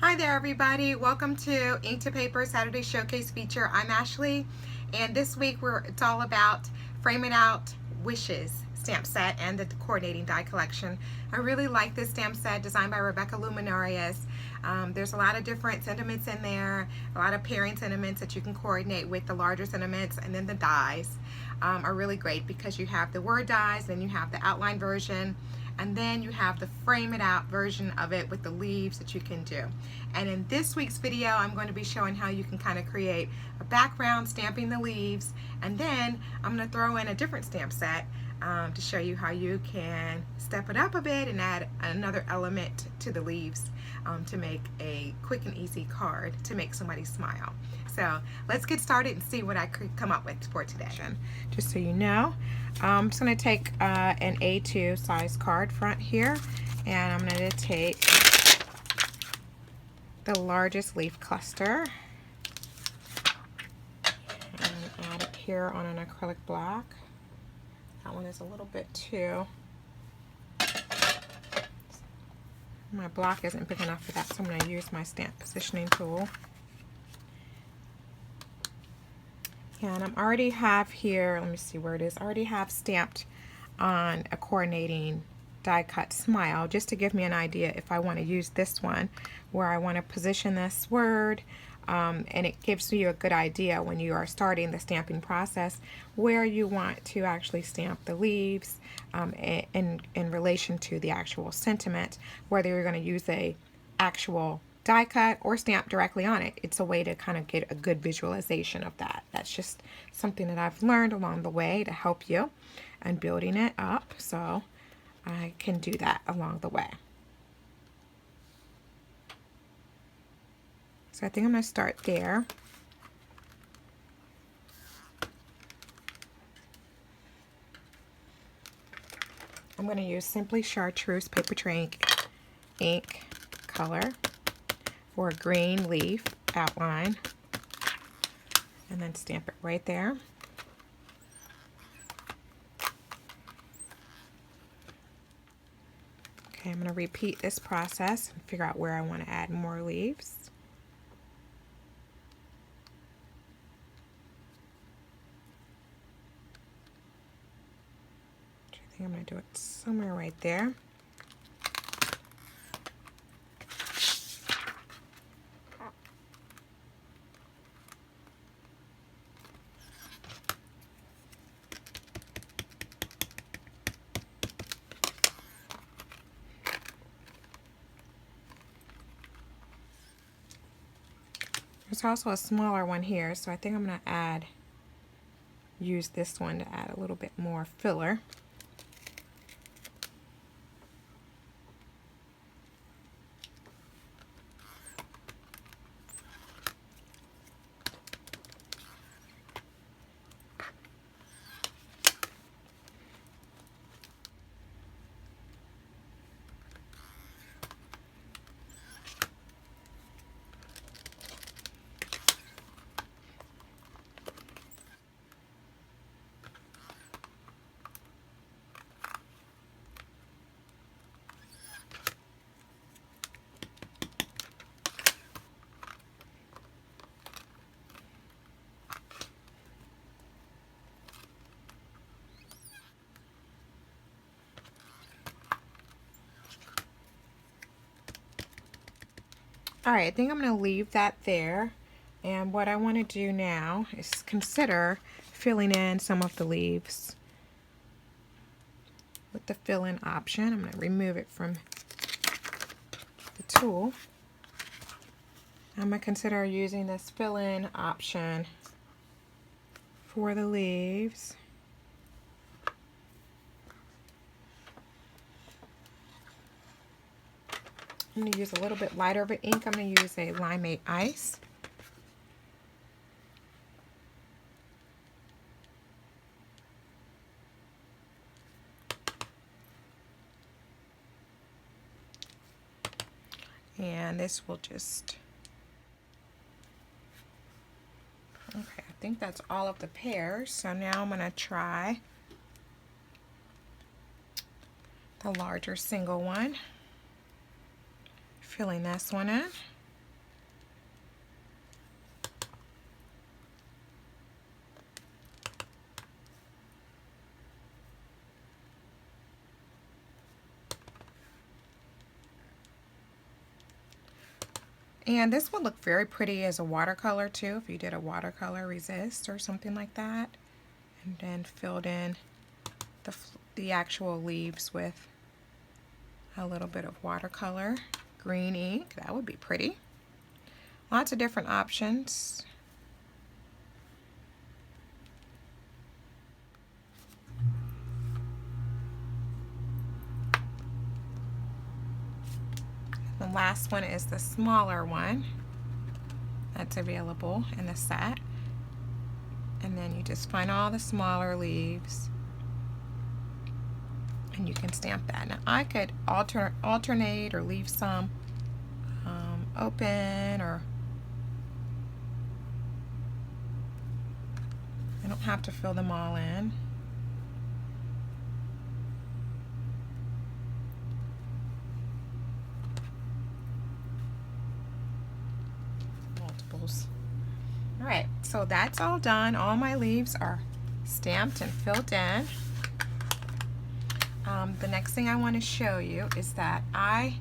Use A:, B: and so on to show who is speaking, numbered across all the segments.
A: Hi there everybody, welcome to Ink to Paper Saturday Showcase feature. I'm Ashley, and this week it's all about Framing Out Wishes stamp set and the coordinating die collection. I really like this stamp set designed by Rebecca Luminarias. There's a lot of different sentiments in there, a lot of pairing sentiments that you can coordinate with the larger sentiments, and then the dies are really great because you have the word dies, then you have the outline version, and then you have the frame it out version of it with the leaves that you can do. And in this week's video, I'm going to be showing how you can kind of create a background stamping the leaves, and then I'm going to throw in a different stamp set to show you how you can step it up a bit and add another element to the leaves to make a quick and easy card to make somebody smile. So let's get started and see what I could come up with for today. Just so you know, I'm just going to take an A2 size card front here, and I'm going to take the largest leaf cluster and add it here on an acrylic block. That one is a little bit too. My block isn't big enough for that, so I'm going to use my stamp positioning tool. And I already have here, let me see where it is, I already have stamped on a coordinating die cut smile, just to give me an idea if I want to use this one where I want to position this word, and it gives you a good idea when you are starting the stamping process where you want to actually stamp the leaves in relation to the actual sentiment, whether you're going to use a actual die cut or stamp directly on it. It's a way to kind of get a good visualization of that. That's just something that I've learned along the way to help you and building it up, so I can do that along the way. So I think I'm going to start there. I'm going to use Simply Chartreuse Paper Tray ink color for a green leaf outline, and then stamp it right there. Okay, I'm going to repeat this process and figure out where I want to add more leaves. I think I'm going to do it somewhere right there. There's also a smaller one here, so I think I'm going to use this one to add a little bit more filler. Alright, I think I'm going to leave that there, and what I want to do now is consider filling in some of the leaves with the fill-in option. I'm going to remove it from the tool. I'm going to consider using this fill-in option for the leaves. I'm going to use a little bit lighter of an ink. I'm going to use a Limeade Ice. And this will just, okay, I think that's all of the pairs. So now I'm going to try the larger single one. Filling this one in. And this would look very pretty as a watercolor too, if you did a watercolor resist or something like that. And then filled in the actual leaves with a little bit of watercolor, green ink. That would be pretty. Lots of different options. The last one is the smaller one that's available in the set. And then you just find all the smaller leaves and you can stamp that. Now I could alternate or leave some open, or I don't have to fill them all in. Multiples. All right, so that's all done. All my leaves are stamped and filled in. The next thing I want to show you is that I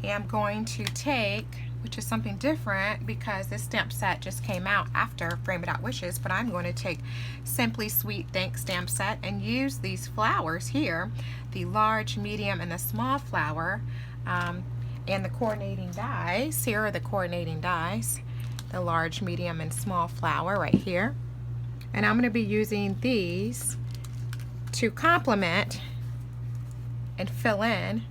A: am going to take, which is something different because this stamp set just came out after Frame It Out Wishes, but I'm going to take Simply Sweet Thanks stamp set and use these flowers here, the large, medium, and the small flower, and the coordinating dies. Here are the coordinating dies, the large, medium, and small flower right here. And I'm going to be using these to complement and fill in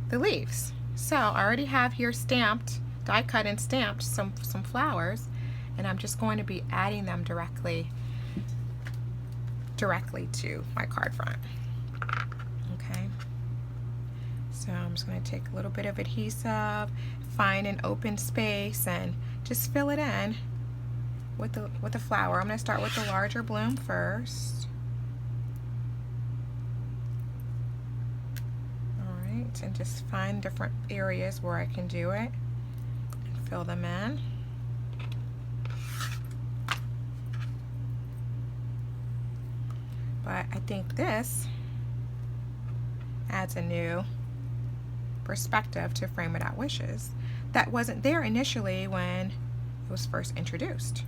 A: the leaves. So I already have here stamped, die cut and stamped some flowers, and I'm just going to be adding them directly to my card front. Okay, so I'm just going to take a little bit of adhesive, find an open space, and just fill it in with the flower. I'm going to start with the larger bloom first. And just find different areas where I can do it and fill them in. But I think this adds a new perspective to Frame It Out Wishes that wasn't there initially when it was first introduced.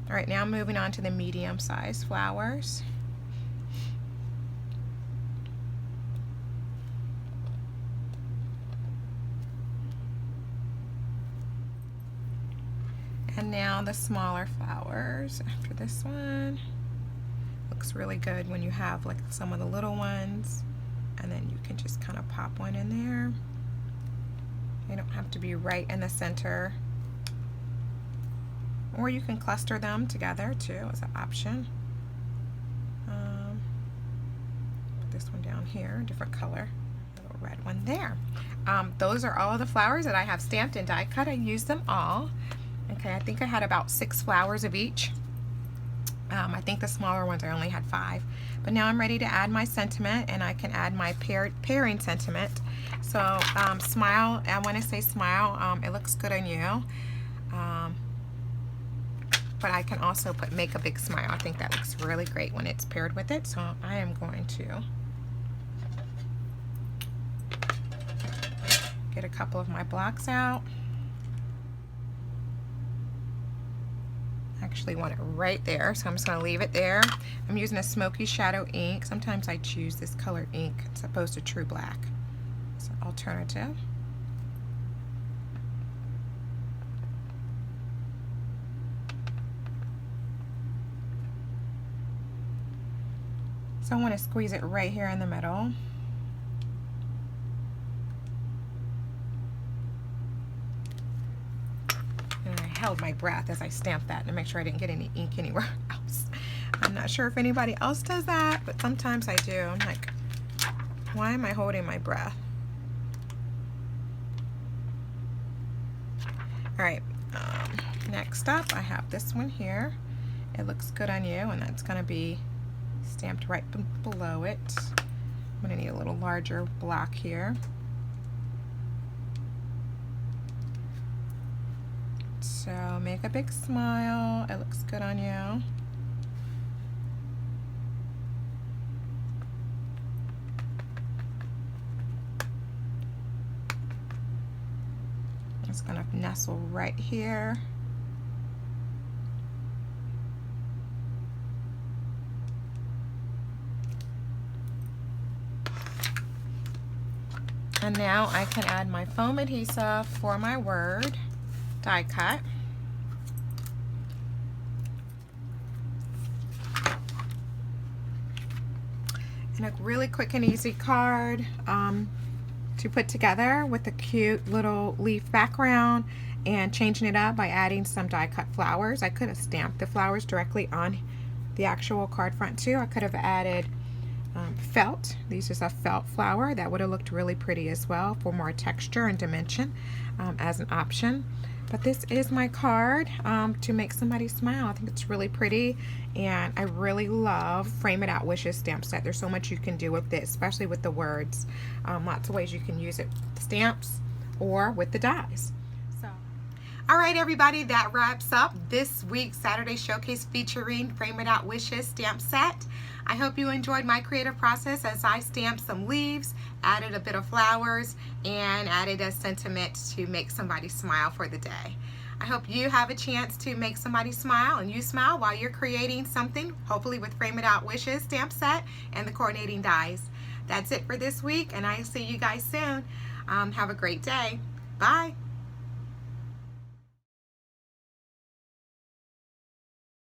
A: All right, now moving on to the medium-sized flowers. And now the smaller flowers after this one. Looks really good when you have like some of the little ones, and then you can just kind of pop one in there. They don't have to be right in the center. Or you can cluster them together too as an option. Put this one down here, different color. Little red one there. Those are all of the flowers that I have stamped and die cut. I used them all. Okay, I think I had about 6 flowers of each. I think the smaller ones I only had 5. But now I'm ready to add my sentiment, and I can add my pairing sentiment. So smile, I want to say smile, it looks good on you. But I can also put make a big smile. I think that looks really great when it's paired with it. So I am going to get a couple of my blocks out. Actually want it right there, so I'm just going to leave it there. I'm using a smoky shadow ink. Sometimes I choose this colored ink as opposed to true black. It's an alternative. So I want to squeeze it right here in the middle. And I held my breath as I stamped that to make sure I didn't get any ink anywhere else. I'm not sure if anybody else does that, but sometimes I do. I'm like, why am I holding my breath? All right, next up I have this one here. It looks good on you, and that's going to be stamped right below it. I'm going to need a little larger block here. So make a big smile. It looks good on you. It's gonna nestle right here. And now I can add my foam adhesive for my word die cut. And a really quick and easy card to put together with a cute little leaf background, and changing it up by adding some die cut flowers. I could have stamped the flowers directly on the actual card front too. I could have added felt. This is a felt flower that would have looked really pretty as well for more texture and dimension as an option. But this is my card to make somebody smile. I think it's really pretty, and I really love Frame It Out Wishes stamp set. There's so much you can do with it, especially with the words. Lots of ways you can use it with stamps or with the dies. All right, everybody, that wraps up this week's Saturday Showcase featuring Frame It Out Wishes stamp set. I hope you enjoyed my creative process as I stamped some leaves, added a bit of flowers, and added a sentiment to make somebody smile for the day. I hope you have a chance to make somebody smile, and you smile while you're creating something, hopefully with Frame It Out Wishes stamp set and the coordinating dies. That's it for this week, and I'll see you guys soon. Have a great day. Bye.